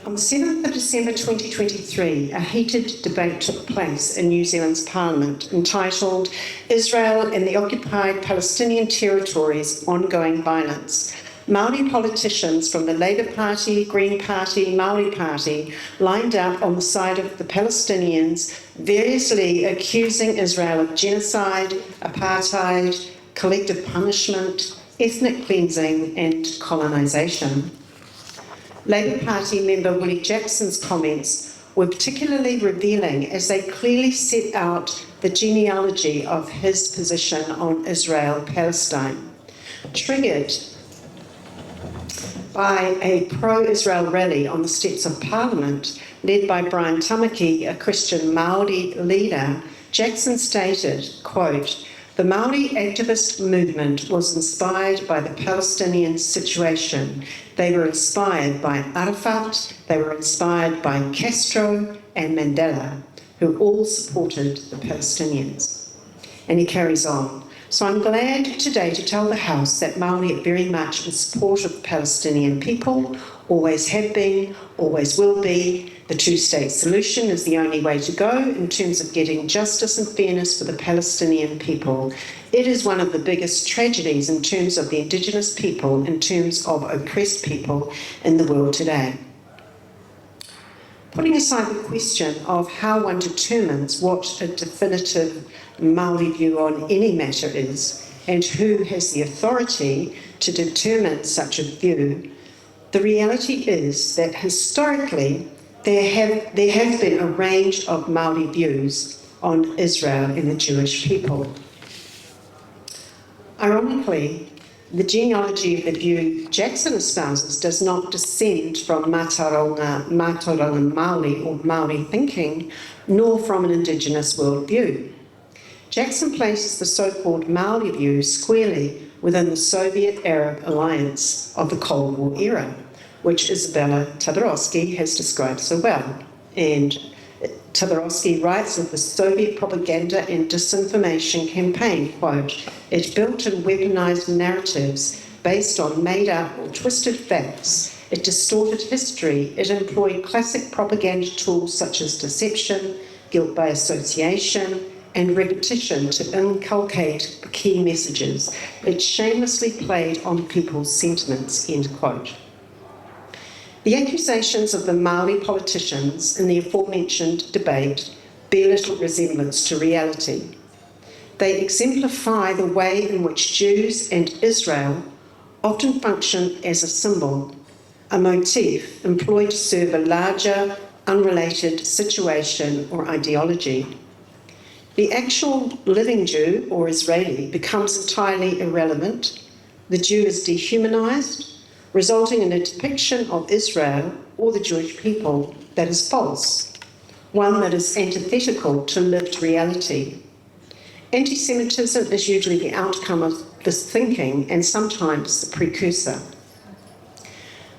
On 7th of December 2023, a heated debate took place in New Zealand's Parliament entitled Israel and the Occupied Palestinian Territories, Ongoing Violence. Māori politicians from the Labour Party, Green Party, Māori Party lined up on the side of the Palestinians, variously accusing Israel of genocide, apartheid, collective punishment, ethnic cleansing and colonisation. Labour Party member Willie Jackson's comments were particularly revealing as they clearly set out the genealogy of his position on Israel-Palestine. Triggered by a pro-Israel rally on the steps of Parliament, led by Brian Tamaki, a Christian Māori leader, Jackson stated, quote, "The Māori activist movement was inspired by the Palestinian situation. They were inspired by Arafat, they were inspired by Castro and Mandela, who all supported the Palestinians." And he carries on. So I'm glad today to tell the House that Māori are very much in support of the Palestinian people, always have been, always will be. The two-state solution is the only way to go in terms of getting justice and fairness for the Palestinian people. It is one of the biggest tragedies in terms of the Indigenous people, in terms of oppressed people in the world today. Putting aside the question of how one determines what a definitive Māori view on any matter is, and who has the authority to determine such a view, the reality is that historically there have been a range of Māori views on Israel and the Jewish people. Ironically, the genealogy of the view Jackson espouses does not descend from Matauranga Māori or Māori thinking, nor from an Indigenous worldview. Jackson places the so-called Māori view squarely within the Soviet-Arab alliance of the Cold War era, which Isabella Tabarowski has described so well. And Tabarowski writes of the Soviet propaganda and disinformation campaign, quote, "It built and weaponized narratives based on made-up or twisted facts. It distorted history. It employed classic propaganda tools such as deception, guilt by association, and repetition to inculcate key messages. It shamelessly played on people's sentiments," end quote. The accusations of the Māori politicians in the aforementioned debate bear little resemblance to reality. They exemplify the way in which Jews and Israel often function as a symbol, a motif employed to serve a larger, unrelated situation or ideology. The actual living Jew or Israeli becomes entirely irrelevant. The Jew is dehumanized, resulting in a depiction of Israel or the Jewish people that is false, one that is antithetical to lived reality. Antisemitism is usually the outcome of this thinking and sometimes the precursor.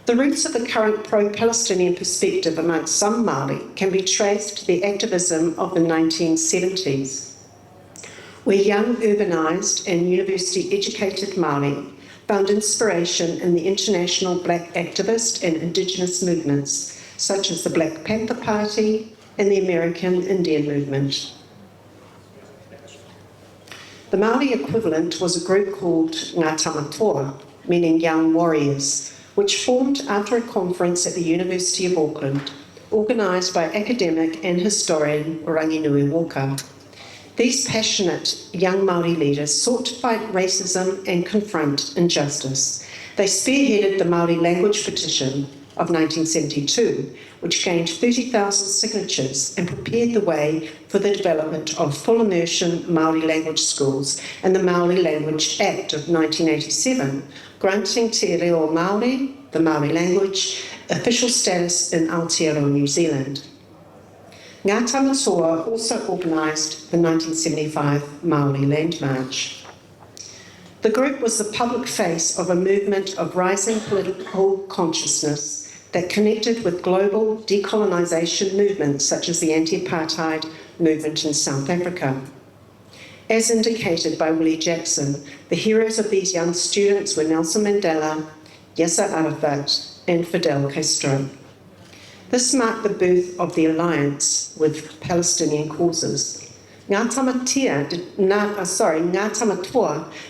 The roots of the current pro-Palestinian perspective amongst some Māori can be traced to the activism of the 1970s, where young, urbanised and university-educated Māori found inspiration in the international black activist and Indigenous movements, such as the Black Panther Party and the American Indian movement. The Māori equivalent was a group called Ngā Tamatoa, meaning young warriors, which formed after a conference at the University of Auckland, organised by academic and historian Ranginui Walker. These passionate young Māori leaders sought to fight racism and confront injustice. They spearheaded the Māori language petition of 1972, which gained 30,000 signatures and prepared the way for the development of full immersion Māori language schools and the Māori Language Act of 1987, granting Te Reo Māori, the Māori language, official status in Aotearoa, New Zealand. Ngā Tamatoa also organised the 1975 Māori Land March. The group was the public face of a movement of rising political consciousness that connected with global decolonisation movements such as the anti-apartheid movement in South Africa. As indicated by Willie Jackson, the heroes of these young students were Nelson Mandela, Yasser Arafat and Fidel Castro. This marked the birth of the alliance with Palestinian causes. Ngā Tamatoa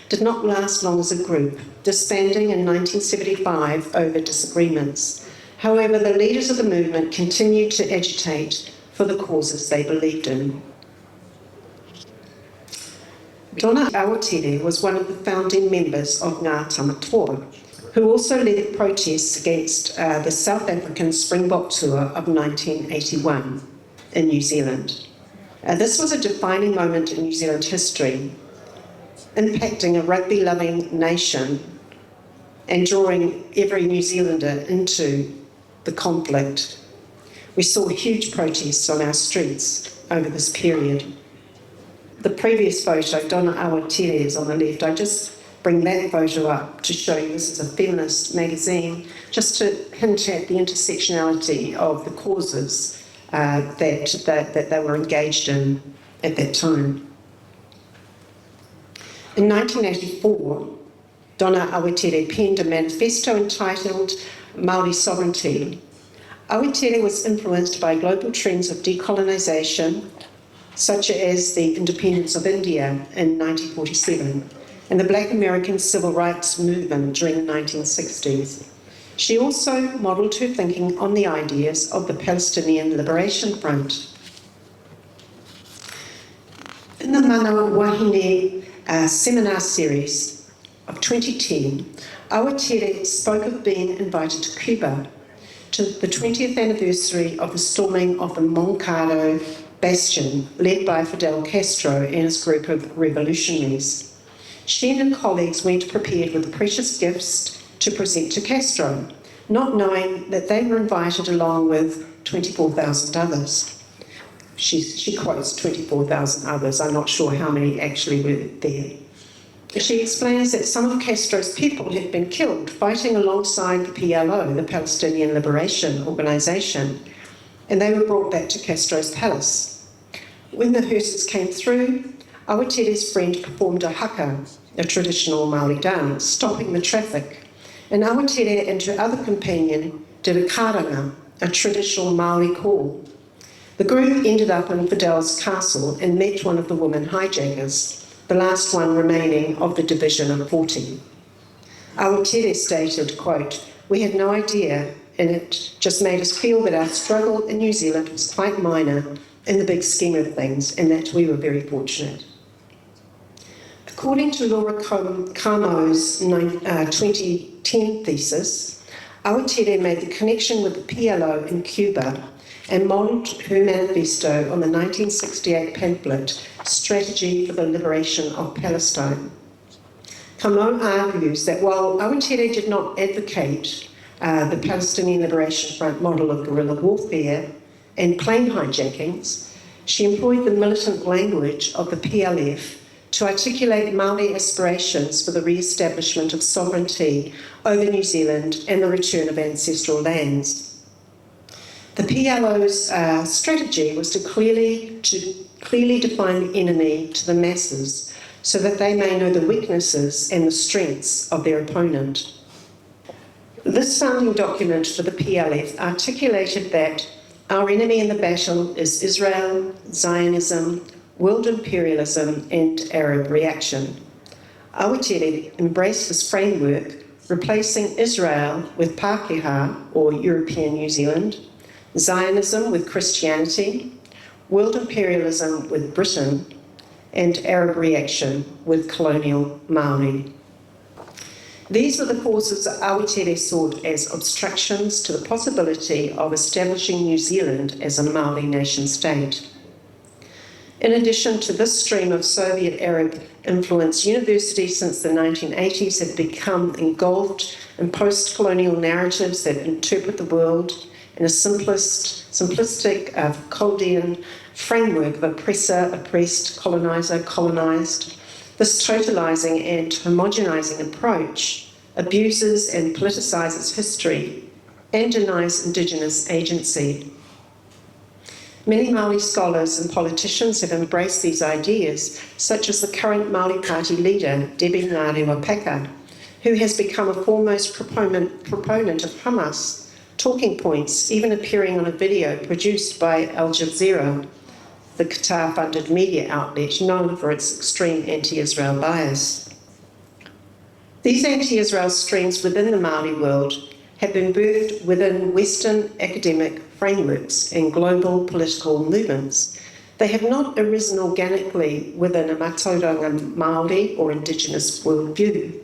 did not last long as a group, disbanding in 1975 over disagreements. However, the leaders of the movement continued to agitate for the causes they believed in. Donna Awatere was one of the founding members of Ngā Tamatoa, who also led protests against the South African Springbok Tour of 1981 in New Zealand. This was a defining moment in New Zealand history, impacting a rugby-loving nation and drawing every New Zealander into the conflict. We saw huge protests on our streets over this period. The previous photo, Donna Awatere, is on the left. I just bring that photo up to show you this is a feminist magazine, just to hint at the intersectionality of the causes that they were engaged in at that time. In 1984, Donna Awatere penned a manifesto entitled Māori Sovereignty. Awatere was influenced by global trends of decolonisation, such as the independence of India in 1947 and the Black American civil rights movement during the 1960s. She also modelled her thinking on the ideas of the Palestinian Liberation Front. In the Manawa Wahine seminar series of 2010, Awatere spoke of being invited to Cuba to the 20th anniversary of the storming of the Moncado bastion led by Fidel Castro and his group of revolutionaries. She and her colleagues went prepared with precious gifts to present to Castro, not knowing that they were invited along with 24,000 others. She quotes 24,000 others. I'm not sure how many actually were there. She explains that some of Castro's people had been killed fighting alongside the PLO, the Palestinian Liberation Organization, and they were brought back to Castro's palace. When the hearses came through, Awatere's friend performed a haka, a traditional Māori dance, stopping the traffic, and Awatere and her other companion did a karanga, a traditional Māori call. The group ended up in Fidel's castle and met one of the women hijackers, the last one remaining of the division of 40. Awatere stated, quote, "We had no idea, and it just made us feel that our struggle in New Zealand was quite minor in the big scheme of things, and that we were very fortunate." According to Laura Camo's 2010 thesis, Awatere made the connection with the PLO in Cuba and modelled her manifesto on the 1968 pamphlet, Strategy for the Liberation of Palestine. Camo argues that while Awatere did not advocate the Palestinian Liberation Front model of guerrilla warfare and plane hijackings, she employed the militant language of the PLF to articulate Māori aspirations for the re-establishment of sovereignty over New Zealand and the return of ancestral lands. The PLO's strategy was to clearly define the enemy to the masses so that they may know the weaknesses and the strengths of their opponent. This founding document for the PLF articulated that our enemy in the battle is Israel, Zionism, world imperialism and Arab reaction. Awatere embraced this framework, replacing Israel with Pākehā, or European New Zealand, Zionism with Christianity, world imperialism with Britain, and Arab reaction with colonial Māori. These were the causes that Awatere sought as obstructions to the possibility of establishing New Zealand as a Māori nation-state. In addition to this stream of Soviet Arab influence, universities since the 1980s have become engulfed in post-colonial narratives that interpret the world in a simplistic Foucauldian framework of oppressor, oppressed, coloniser, colonised. This totalising and homogenising approach abuses and politicises history and denies Indigenous agency. Many Māori scholars and politicians have embraced these ideas, such as the current Māori Party leader, Debbie Ngārewa Paka, who has become a foremost proponent of Hamas talking points, even appearing on a video produced by Al Jazeera, the Qatar-funded media outlet known for its extreme anti-Israel bias. These anti-Israel streams within the Māori world have been birthed within Western academic frameworks and global political movements. They have not arisen organically within a Matauranga Māori or Indigenous worldview.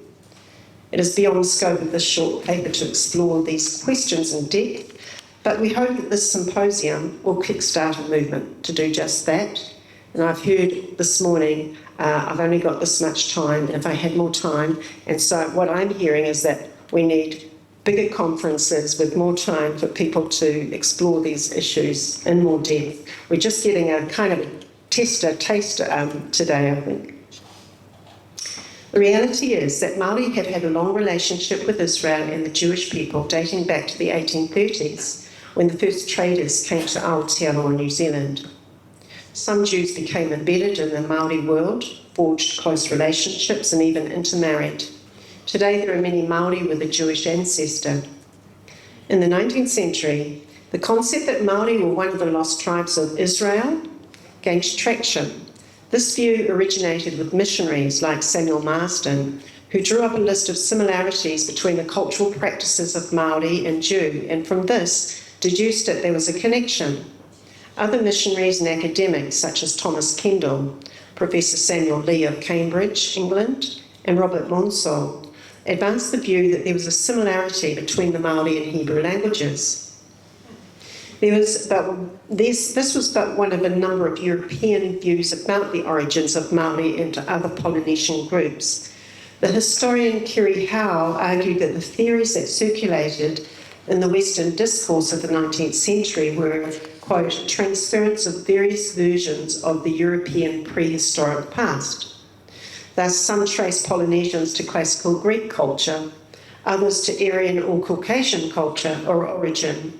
It is beyond the scope of this short paper to explore these questions in depth, but we hope that this symposium will kickstart a movement to do just that. And I've heard this morning, I've only got this much time, and if I had more time, and so what I'm hearing is that we need bigger conferences with more time for people to explore these issues in more depth. We're just getting a kind of taster today, I think. The reality is that Māori have had a long relationship with Israel and the Jewish people dating back to the 1830s, when the first traders came to Aotearoa, New Zealand. Some Jews became embedded in the Māori world, forged close relationships and even intermarried. Today there are many Māori with a Jewish ancestor. In the 19th century, the concept that Māori were one of the lost tribes of Israel gained traction. This view originated with missionaries like Samuel Marsden, who drew up a list of similarities between the cultural practices of Māori and Jew, and from this deduced that there was a connection. Other missionaries and academics, such as Thomas Kendall, Professor Samuel Lee of Cambridge, England, and Robert Monsell, advanced the view that there was a similarity between the Māori and Hebrew languages. This was but one of a number of European views about the origins of Māori into other Polynesian groups. The historian Kerry Howe argued that the theories that circulated in the Western discourse of the 19th century were, quote, transference of various versions of the European prehistoric past. Thus, some trace Polynesians to classical Greek culture, others to Aryan or Caucasian culture or origin.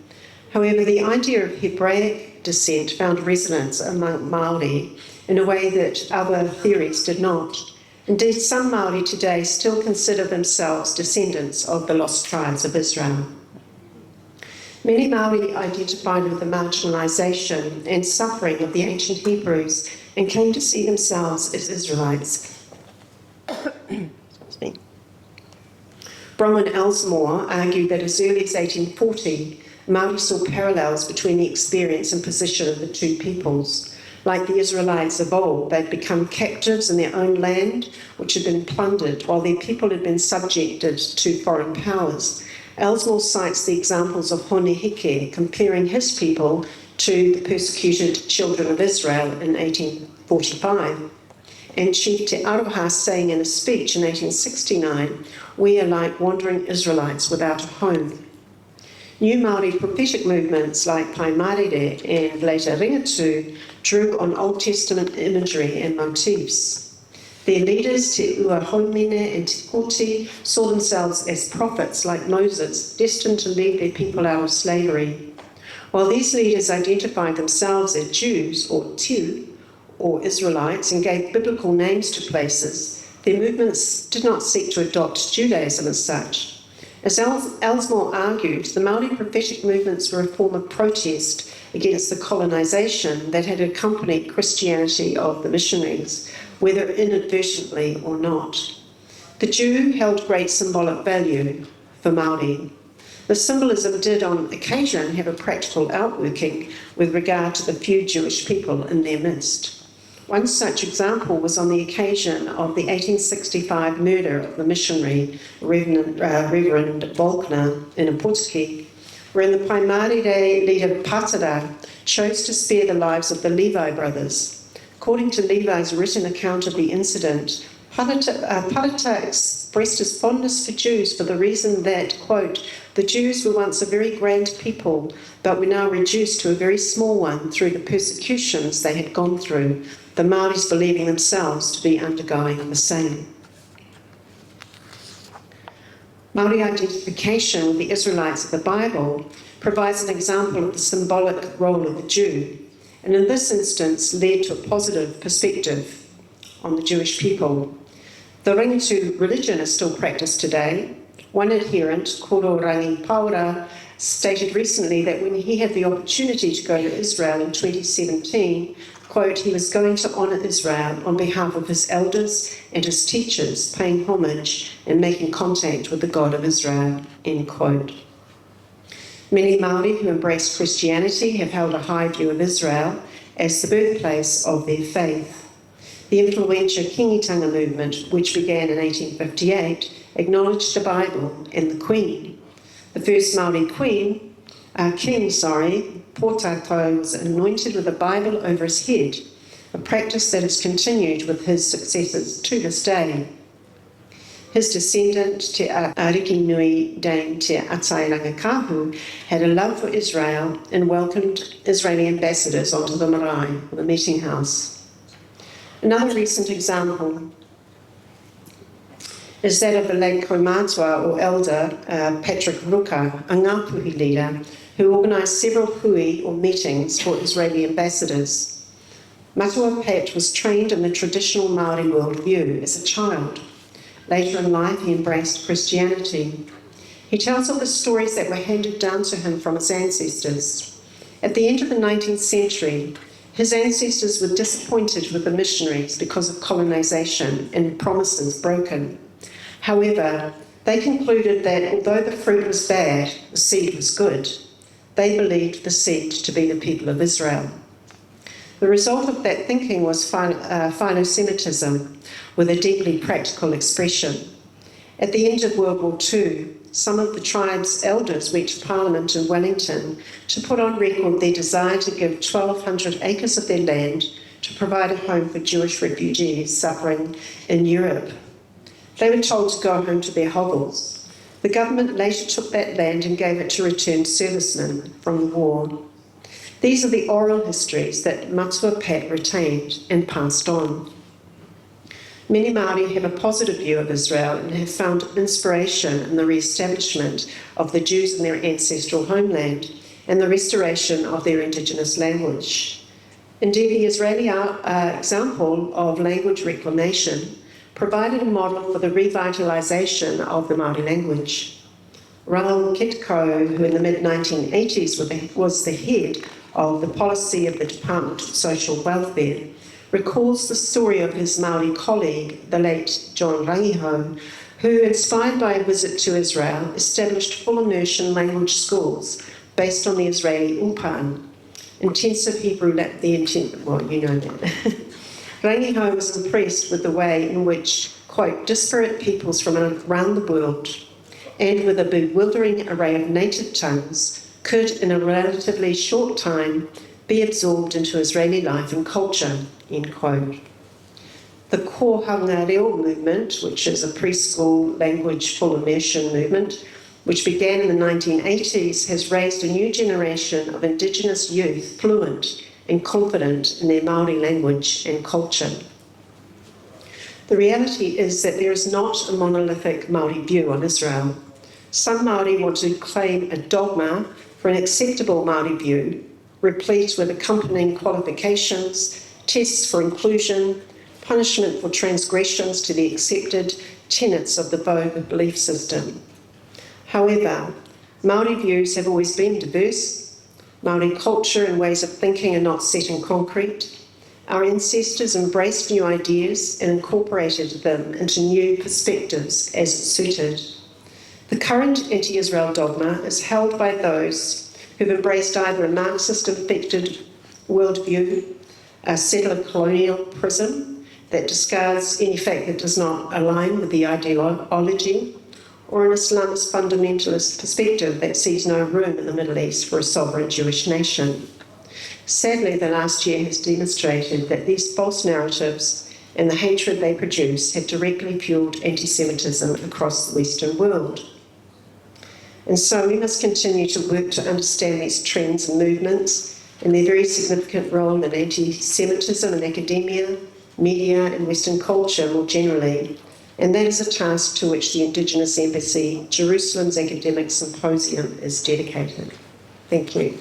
However, the idea of Hebraic descent found resonance among Māori in a way that other theories did not. Indeed, some Māori today still consider themselves descendants of the lost tribes of Israel. Many Māori identified with the marginalisation and suffering of the ancient Hebrews and came to see themselves as Israelites. Excuse me. Bronwyn Elsmore argued that as early as 1840, Māori saw parallels between the experience and position of the two peoples. Like the Israelites of old, they'd become captives in their own land, which had been plundered, while their people had been subjected to foreign powers. Elsmore cites the examples of Hone Heke, comparing his people to the persecuted children of Israel in 1845. And Chief Te Aroha saying in a speech in 1869, "We are like wandering Israelites without a home." New Māori prophetic movements like Pai Marire and later Ringatu drew on Old Testament imagery and motifs. Their leaders, Te Ua Haumene and Te Koti, saw themselves as prophets like Moses, destined to lead their people out of slavery. While these leaders identified themselves as Jews or Tiu, or Israelites, and gave biblical names to places, their movements did not seek to adopt Judaism as such. As Elsmore argued, the Māori prophetic movements were a form of protest against the colonisation that had accompanied Christianity of the missionaries, whether inadvertently or not. The Jew held great symbolic value for Māori. The symbolism did on occasion have a practical outworking with regard to the few Jewish people in their midst. One such example was on the occasion of the 1865 murder of the missionary Reverend Volkner in Apotiki, wherein the Paimarire leader Patara chose to spare the lives of the Levi brothers. According to Levi's written account of the incident, Parata expressed his fondness for Jews for the reason that, quote, the Jews were once a very grand people, but were now reduced to a very small one through the persecutions they had gone through, the Māoris believing themselves to be undergoing the same. Māori identification with the Israelites of the Bible provides an example of the symbolic role of the Jew, and in this instance led to a positive perspective on the Jewish people. The Ringatu religion is still practiced today. One adherent, Koro Rangi Paura, stated recently that when he had the opportunity to go to Israel in 2017, quote, he was going to honour Israel on behalf of his elders and his teachers, paying homage and making contact with the God of Israel, end quote. Many Māori who embraced Christianity have held a high view of Israel as the birthplace of their faith. The influential Kingitanga movement, which began in 1858, acknowledged the Bible and the Queen. The first Māori king, Pōtātou, was anointed with a Bible over his head, a practice that has continued with his successors to this day. His descendant, Te Ariki Nui Dame Te Atai Rangakahu, had a love for Israel and welcomed Israeli ambassadors onto the marae, the meeting house. Another recent example is that of the late Kaumatua or elder Patrick Ruka, a Ngāpuhi leader, who organised several hui or meetings for Israeli ambassadors. Matua Pat was trained in the traditional Māori worldview as a child. Later in life, he embraced Christianity. He tells of the stories that were handed down to him from his ancestors. At the end of the 19th century, his ancestors were disappointed with the missionaries because of colonisation and promises broken. However, they concluded that although the fruit was bad, the seed was good. They believed the seed to be the people of Israel. The result of that thinking was Philo-Semitism, with a deeply practical expression. At the end of World War II, some of the tribe's elders went to Parliament in Wellington to put on record their desire to give 1,200 acres of their land to provide a home for Jewish refugees suffering in Europe. They were told to go home to their hovels. The government later took that land and gave it to returned servicemen from the war. These are the oral histories that Matua Pat retained and passed on. Many Māori have a positive view of Israel and have found inspiration in the re-establishment of the Jews in their ancestral homeland and the restoration of their Indigenous language. Indeed, the Israeli example of language reclamation provided a model for the revitalisation of the Māori language. Raul Kitko, who in the mid-1980s was the head of the policy of the Department of Social Welfare, recalls the story of his Māori colleague, the late John Rangiho, who, inspired by a visit to Israel, established full immersion language schools based on the Israeli Ulpan, intensive Hebrew, well, you know that. Rangiho was impressed with the way in which, quote, disparate peoples from around the world and with a bewildering array of native tongues could, in a relatively short time, be absorbed into Israeli life and culture, end quote. The Kohanga Reo movement, which is a preschool language full immersion movement, which began in the 1980s, has raised a new generation of Indigenous youth fluent and confident in their Māori language and culture. The reality is that there is not a monolithic Māori view on Israel. Some Māori want to claim a dogma for an acceptable Māori view, replete with accompanying qualifications, tests for inclusion, punishment for transgressions to the accepted tenets of the vogue belief system. However, Māori views have always been diverse. Māori culture and ways of thinking are not set in concrete. Our ancestors embraced new ideas and incorporated them into new perspectives as it suited. The current anti-Israel dogma is held by those who've embraced either a Marxist-infected worldview, a settler colonial prism that discards any fact that does not align with the ideology, or an Islamist fundamentalist perspective that sees no room in the Middle East for a sovereign Jewish nation. Sadly, the last year has demonstrated that these false narratives and the hatred they produce have directly fueled anti-Semitism across the Western world. And so we must continue to work to understand these trends and movements and their very significant role in anti-Semitism in academia, media and Western culture more generally. And that is a task to which the Indigenous Embassy, Jerusalem's Academic Symposium, is dedicated. Thank you.